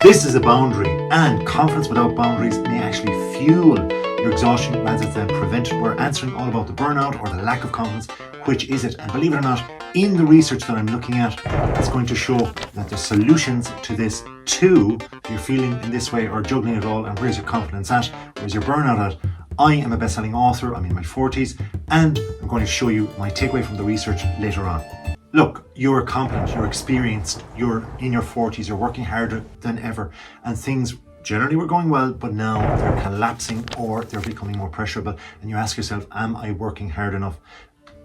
This is a boundary, and confidence without boundaries may actually fuel your exhaustion rather than prevent it. We're answering all about the burnout or the lack of confidence. Which is it? And believe it or not, in the research that I'm looking at, it's going to show that there's solutions to this too. If you're feeling in this way or juggling it all, and where's your confidence at? Where's your burnout at? I am a best-selling author, I'm in my 40s, and I'm going to show you my takeaway from the research later on. Look, you're competent, you're experienced, you're in your 40s, you're working harder than ever, and things generally were going well, but now they're collapsing or they're becoming more pressurable, and you ask yourself, am I working hard enough?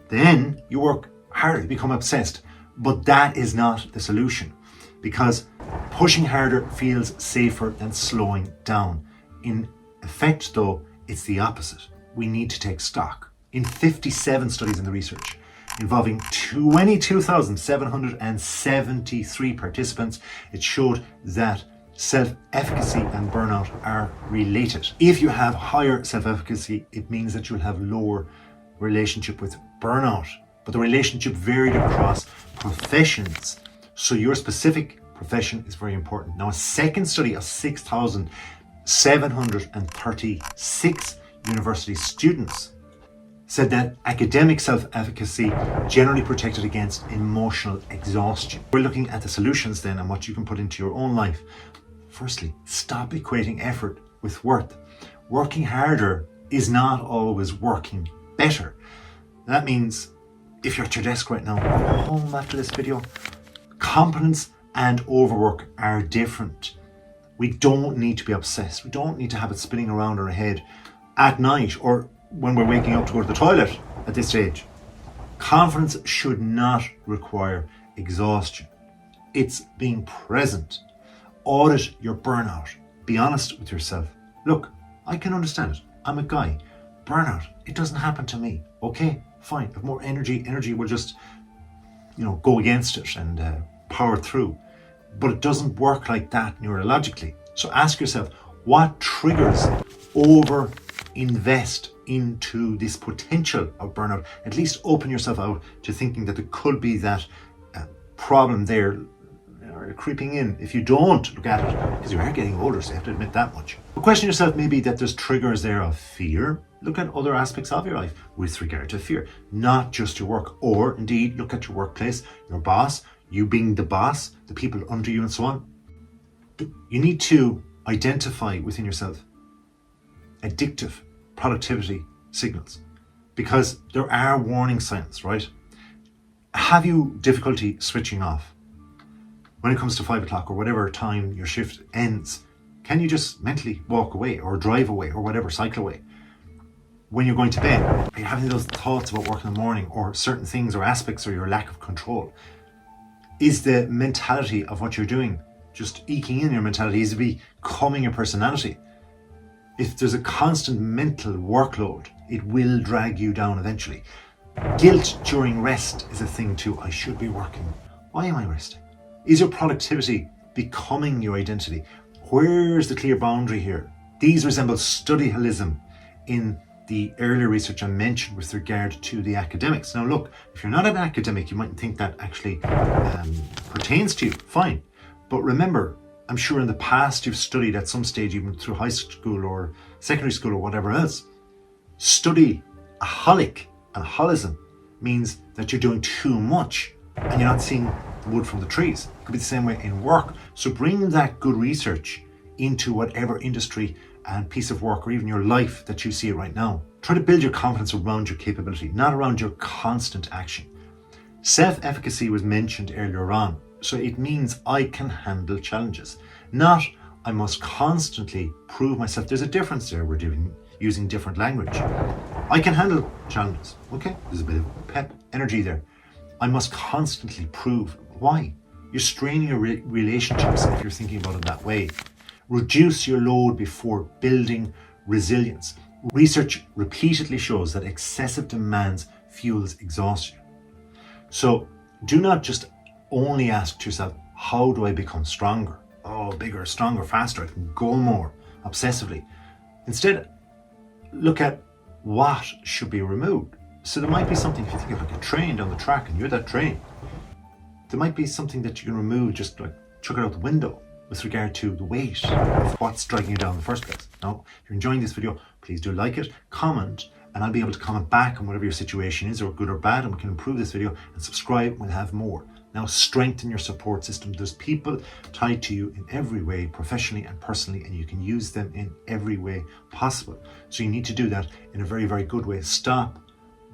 Then you work harder, you become obsessed, but that is not the solution, because pushing harder feels safer than slowing down. In effect though, it's the opposite. We need to take stock. In 57 studies in the research, involving 22,773 participants, it showed that self-efficacy and burnout are related. If you have higher self-efficacy, it means that you'll have lower relationship with burnout. But the relationship varied across professions. So your specific profession is very important. Now, a second study of 6,736 university students said that academic self-efficacy generally protected against emotional exhaustion. We're looking at the solutions then and what you can put into your own life. Firstly, stop equating effort with worth. Working harder is not always working better. That means if you're at your desk right now, go home after this video. Competence and overwork are different. We don't need to be obsessed. We don't need to have it spinning around our head at night or when we're waking up to go to the toilet at this stage. Confidence should not require exhaustion. It's being present. Audit your burnout. Be honest with yourself. Look, I can understand it. I'm a guy. Burnout, it doesn't happen to me. Okay, fine. If more energy will just, go against it and power through. But it doesn't work like that neurologically. So ask yourself, what triggers invest into this potential of burnout? At least open yourself out to thinking that there could be that problem there creeping in if you don't look at it, because you are getting older, so you have to admit that much. Question yourself maybe that there's triggers there of fear. Look at other aspects of your life with regard to fear, not just your work, or indeed look at your workplace, your boss, you being the boss, the people under you and so on. You need to identify within yourself addictive productivity signals, because there are warning signs, right? Have you difficulty switching off? When it comes to 5 o'clock or whatever time your shift ends, can you just mentally walk away or drive away or whatever, cycle away? When you're going to bed, are you having those thoughts about work in the morning or certain things or aspects or your lack of control? Is the mentality of what you're doing just eking in your mentality? Is it becoming your personality? If there's a constant mental workload, it will drag you down eventually. Guilt during rest is a thing too. I should be working. Why am I resting? Is your productivity becoming your identity? Where's the clear boundary here? These resemble studyism in the earlier research I mentioned with regard to the academics. Now look, if you're not an academic, you might think that actually pertains to you. Fine. But remember, I'm sure in the past you've studied at some stage, even through high school or secondary school or whatever else. Study-aholic and holism means that you're doing too much and you're not seeing the wood from the trees. It could be the same way in work. So bring that good research into whatever industry and piece of work or even your life that you see it right now. Try to build your confidence around your capability, not around your constant action. Self-efficacy was mentioned earlier on. So it means I can handle challenges, not I must constantly prove myself. There's a difference there. We're using different language. I can handle challenges. Okay, there's a bit of pep, energy there. I must constantly prove. Why? You're straining your relationships if you're thinking about it that way. Reduce your load before building resilience. Research repeatedly shows that excessive demands fuels exhaustion. So do not just only ask yourself, how do I become stronger? Oh, bigger, stronger, faster, I can go more obsessively. Instead, look at what should be removed. So there might be something, if you think of like a train down the track and you're that train, there might be something that you can remove, just like chuck it out the window. with regard to the weight of what's dragging you down in the first place. Now, if you're enjoying this video, please do like it, comment, and I'll be able to comment back on whatever your situation is, or good or bad, and we can improve this video, and subscribe, we'll have more. Now, strengthen your support system. There's people tied to you in every way, professionally and personally, and you can use them in every way possible. So you need to do that in a very, very good way. Stop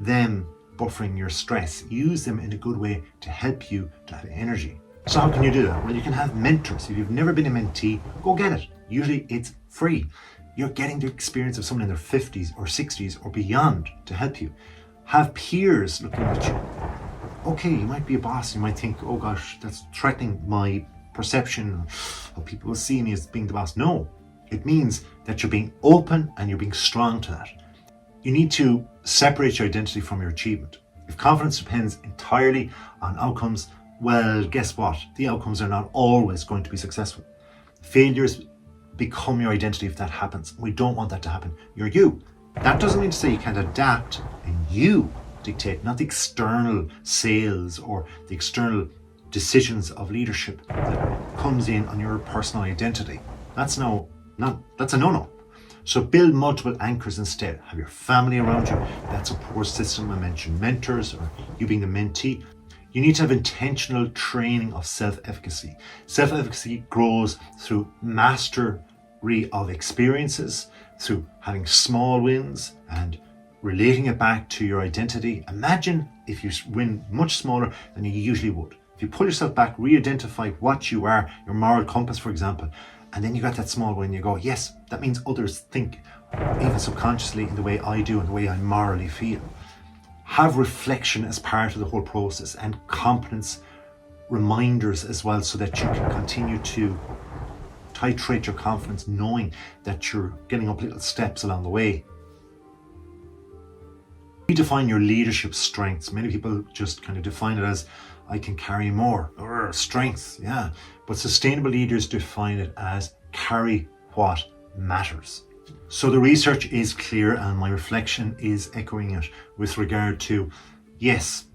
them buffering your stress. Use them in a good way to help you to have energy. So how can you do that? Well, you can have mentors. If you've never been a mentee, go get it. Usually it's free. You're getting the experience of someone in their 50s or 60s or beyond to help you. Have peers looking at you. Okay, you might be a boss. You might think, oh gosh, that's threatening my perception of people will see me as being the boss. No, it means that you're being open and you're being strong to that. You need to separate your identity from your achievement. If confidence depends entirely on outcomes, well, guess what? The outcomes are not always going to be successful. Failures become your identity if that happens. We don't want that to happen. You're you. That doesn't mean to say you can't adapt and you dictate, not the external sales or the external decisions of leadership that comes in on your personal identity. That's a no-no. So build multiple anchors instead. Have your family around you, that support system. I mentioned mentors or you being the mentee. You need to have intentional training of self-efficacy. Self-efficacy grows through mastery of experiences, through having small wins and relating it back to your identity. Imagine if you win much smaller than you usually would. If you pull yourself back, re-identify what you are, your moral compass, for example, and then you got that small win, you go, yes, that means others think, even subconsciously, in the way I do and the way I morally feel. Have reflection as part of the whole process and competence reminders as well, so that you can continue to titrate your confidence, knowing that you're getting up little steps along the way. Redefine your leadership strengths. Many people just kind of define it as, I can carry more, or strengths, yeah. But sustainable leaders define it as carry what matters. So the research is clear, and my reflection is echoing it with regard to, yes,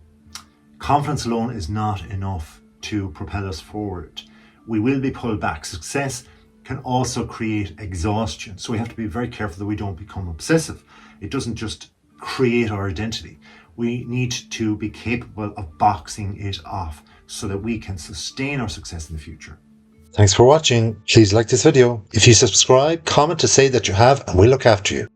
confidence alone is not enough to propel us forward. We will be pulled back. Success can also create exhaustion. So we have to be very careful that we don't become obsessive. It doesn't just create our identity. We need to be capable of boxing it off so that we can sustain our success in the future. Thanks for watching. Please like this video. If you subscribe, comment to say that you have, and we'll look after you.